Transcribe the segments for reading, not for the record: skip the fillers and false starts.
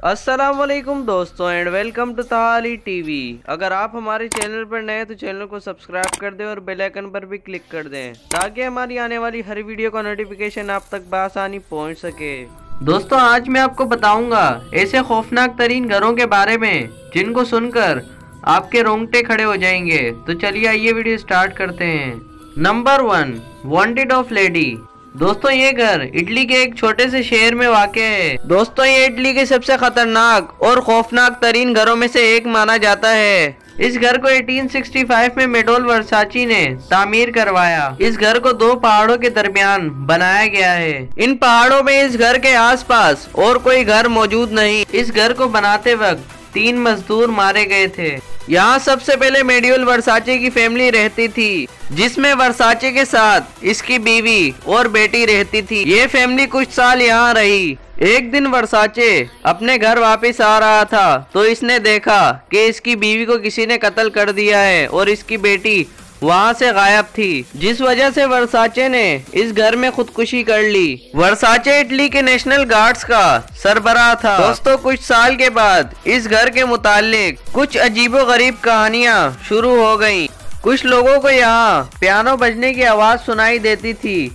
अस्सलाम वालेकुम दोस्तों एंड वेलकम टू ताली टीवी। अगर आप हमारे चैनल पर नए हैं तो चैनल को सब्सक्राइब कर दें और बेल आइकन पर भी क्लिक कर दें ताकि हमारी आने वाली हर वीडियो का नोटिफिकेशन आप तक बआसानी पहुंच सके। दोस्तों आज मैं आपको बताऊंगा ऐसे खौफनाक तरीन घरों के बारे में जिनको सुनकर आपके रोंगटे खड़े हो जाएंगे। तो चलिए आइए वीडियो स्टार्ट करते हैं। Number 1, wanted of lady. दोस्तों ये घर इटली के एक छोटे से शहर में वाक़ है। दोस्तों ये इटली के सबसे खतरनाक और खौफनाक तरीन घरों में से एक माना जाता है। इस घर को 1865 में मेडोल वर्साची ने तामीर करवाया। इस घर को 2 पहाड़ों के दरमियान बनाया गया है। इन पहाड़ों में इस घर के आसपास और कोई घर मौजूद नहीं। इस घर को बनाते वक्त 3 मजदूर मारे गए थे। यहाँ सबसे पहले मेडोल वर्साचे की फैमिली रहती थी, जिसमें वर्साचे के साथ इसकी बीवी और बेटी रहती थी। ये फैमिली कुछ साल यहाँ रही। एक दिन वर्साचे अपने घर वापस आ रहा था तो इसने देखा कि इसकी बीवी को किसी ने कत्ल कर दिया है और इसकी बेटी वहाँ से गायब थी, जिस वजह से वर्साचे ने इस घर में खुदकुशी कर ली। वर्साचे इटली के नेशनल गार्ड्स का सरबराह था। दोस्तों कुछ साल के बाद इस घर के मुतालिक कुछ अजीबोगरीब कहानियाँ शुरू हो गयी। कुछ लोगों को यहाँ पियानो बजने की आवाज सुनाई देती थी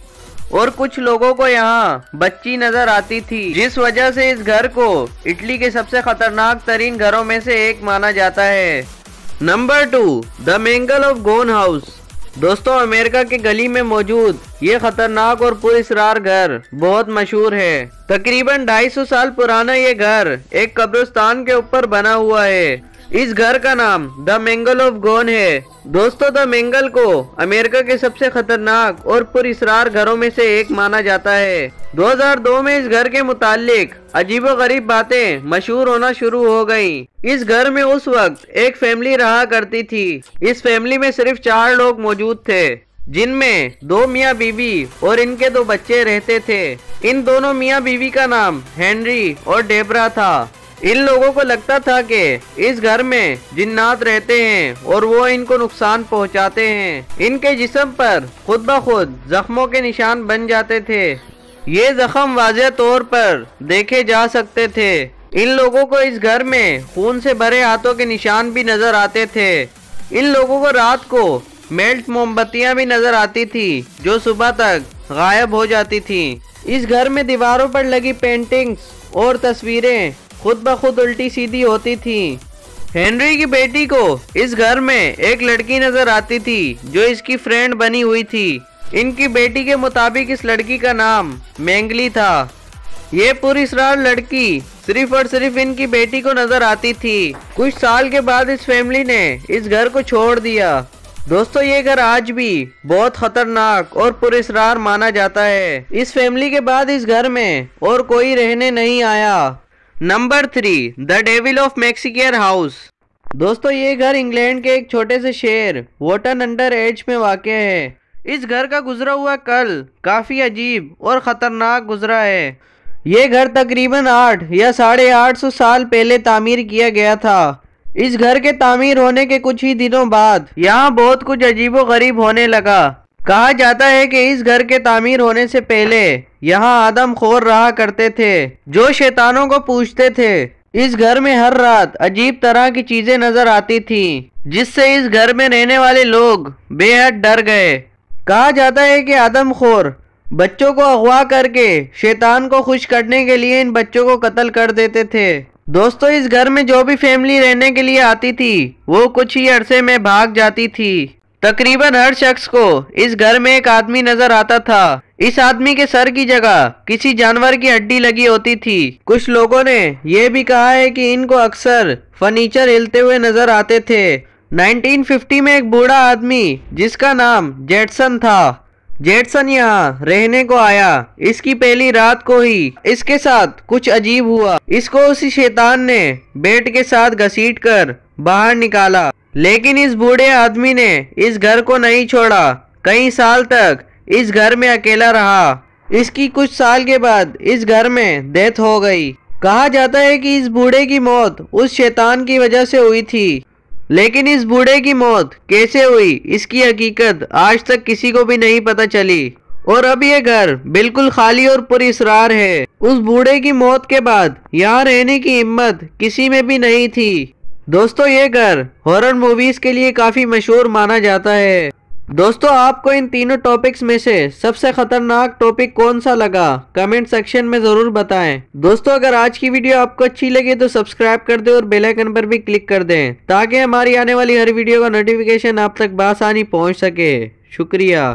और कुछ लोगों को यहाँ बच्ची नजर आती थी, जिस वजह से इस घर को इटली के सबसे खतरनाक तरीन घरों में से एक माना जाता है। Number 2, the mangle of gone house. दोस्तों अमेरिका के गली में मौजूद ये खतरनाक और पुरअसरार घर बहुत मशहूर है। तकरीबन 250 साल पुराना ये घर एक कब्रिस्तान के ऊपर बना हुआ है। इस घर का नाम द मैंगल ऑफ गोन है। दोस्तों द मैंगल को अमेरिका के सबसे खतरनाक और पुरअसरार घरों में से एक माना जाता है। 2002 में इस घर के मुतालिक अजीबोगरीब बातें मशहूर होना शुरू हो गयी। इस घर में उस वक्त एक फैमिली रहा करती थी। इस फैमिली में सिर्फ 4 लोग मौजूद थे, जिनमें 2 मियाँ बीवी और इनके 2 बच्चे रहते थे। इन दोनों मियाँ बीवी का नाम हेनरी और डेबरा था। इन लोगों को लगता था कि इस घर में जिन्नात रहते हैं और वो इनको नुकसान पहुंचाते हैं। इनके जिस्म पर खुद ब खुद जख्मों के निशान बन जाते थे। ये जख्म वाज़ेह तौर पर देखे जा सकते थे। इन लोगों को इस घर में खून से भरे हाथों के निशान भी नजर आते थे। इन लोगों को रात को मेल्ट मोमबत्तियां भी नजर आती थी जो सुबह तक गायब हो जाती थी। इस घर में दीवारों पर लगी पेंटिंग्स और तस्वीरें खुद ब खुद उल्टी सीधी होती थी। हेनरी की बेटी को इस घर में एक लड़की नजर आती थी जो इसकी फ्रेंड बनी हुई थी। इनकी बेटी के मुताबिक इस लड़की का नाम मैंगली था। ये पुरअसरार लड़की सिर्फ और सिर्फ इनकी बेटी को नजर आती थी। कुछ साल के बाद इस फैमिली ने इस घर को छोड़ दिया। दोस्तों ये घर आज भी बहुत खतरनाक और पुरअसरार माना जाता है। इस फैमिली के बाद इस घर में और कोई रहने नहीं आया। नंबर 3, द डेविल ऑफ मैक्सिकेर हाउस। दोस्तों ये घर इंग्लैंड के एक छोटे से शहर वोटन अंडर एज में वाक़ है। इस घर का गुजरा हुआ कल काफ़ी अजीब और ख़तरनाक गुजरा है। ये घर तकरीबन 8 या 850 साल पहले तामीर किया गया था। इस घर के तामीर होने के कुछ ही दिनों बाद यहाँ बहुत कुछ अजीबोगरीब होने लगा। कहा जाता है कि इस घर के तामीर होने से पहले यहाँ आदम खोर रहा करते थे जो शैतानों को पूजते थे। इस घर में हर रात अजीब तरह की चीजें नजर आती थी, जिससे इस घर में रहने वाले लोग बेहद डर गए। कहा जाता है कि आदम खोर बच्चों को अगवा करके शैतान को खुश करने के लिए इन बच्चों को कत्ल कर देते थे। दोस्तों इस घर में जो भी फैमिली रहने के लिए आती थी वो कुछ ही अरसे में भाग जाती थी। तकरीबन हर शख्स को इस घर में एक आदमी नजर आता था। इस आदमी के सर की जगह किसी जानवर की हड्डी लगी होती थी। कुछ लोगों ने यह भी कहा है कि इनको अक्सर फर्नीचर हिलते हुए नजर आते थे। 1950 में एक बूढ़ा आदमी जिसका नाम जेटसन था, जेटसन यहाँ रहने को आया। इसकी पहली रात को ही इसके साथ कुछ अजीब हुआ। इसको उसी शैतान ने बेड के साथ घसीट कर बाहर निकाला, लेकिन इस बूढ़े आदमी ने इस घर को नहीं छोड़ा। कई साल तक इस घर में अकेला रहा। इसकी कुछ साल के बाद इस घर में डेथ हो गई। कहा जाता है कि इस बूढ़े की मौत उस शैतान की वजह से हुई थी, लेकिन इस बूढ़े की मौत कैसे हुई इसकी हकीकत आज तक किसी को भी नहीं पता चली और अब ये घर बिल्कुल खाली और पुरअसरार है। उस बूढ़े की मौत के बाद यहाँ रहने की हिम्मत किसी में भी नहीं थी। दोस्तों ये घर हॉरर मूवीज के लिए काफी मशहूर माना जाता है। दोस्तों आपको इन तीनों टॉपिक्स में से सबसे खतरनाक टॉपिक कौन सा लगा, कमेंट सेक्शन में जरूर बताएं। दोस्तों अगर आज की वीडियो आपको अच्छी लगी तो सब्सक्राइब कर दें और बेल आइकन पर भी क्लिक कर दें ताकि हमारी आने वाली हर वीडियो का नोटिफिकेशन आप तक बआसानी पहुंच सके। शुक्रिया।